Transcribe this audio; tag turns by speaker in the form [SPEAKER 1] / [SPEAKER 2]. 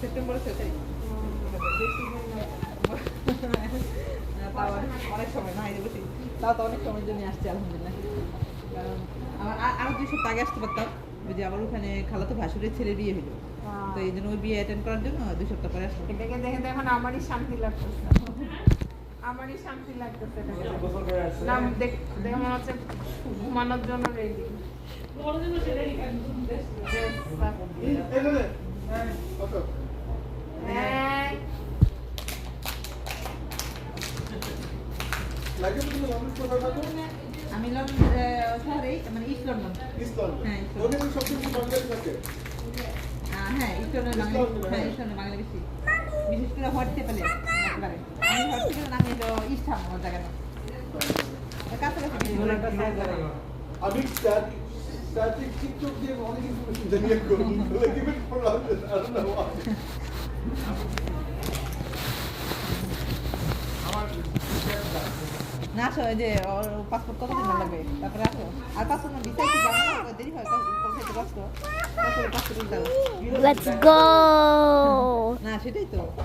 [SPEAKER 1] সেপ্টেম্বরের শেষে তাও অনেক সময় না এই বসে তাও তো অনেক সময়ের জন্য আসছে আলহামদুলিল্লাহ। কারণ আমার আরো 2 সপ্তাহ আগে আসতে পারতাম, ওই যে আমার ওখানে খালাতো ভাসুরের ছেলের বিয়ে হলো, তো এই জন্য ওই বিয়ে অ্যাটেন্ড করার জন্য 2 সপ্তাহ পরে আসলাম।
[SPEAKER 2] এটাকে দেখে তো এখন আমারই শান্তি লাগতেছে, আমারই শান্তি লাগতেছে এটা না দেখে মনে হচ্ছে ঘুমানোর জন্য রেডি। হ্যাঁ
[SPEAKER 1] আমি শহরেই মানে ইস্ট লন্ডন। হ্যাঁ হ্যাঁ ইস্ট লন্ডন বাংলা, হ্যাঁ ইস্ট লন্ডন বাংলা বেশি, বিশেষ করে হোয়াটসঅ্যাপে একেবারে আমি হোয়াটসঅ্যাপে নামে হলো ইস্ট হাম আমার জায়গা না কাছাকাছি।
[SPEAKER 3] আমি স্ট্যাটিক টিকটক দিয়ে অনেক ইনফরমেশন জেনারেট করি, like even for others, I don't know why.
[SPEAKER 1] না আসো এই যে পাসপোর্ট কতদিন লাগবে তারপরে আসো, আর পাসপোর্ট না ভিসা কি জানো না দেরি হয় কত কষ্ট তারপরে পাসপোর্ট দিতে হবে।
[SPEAKER 4] Let's go!
[SPEAKER 1] না সেটাই তো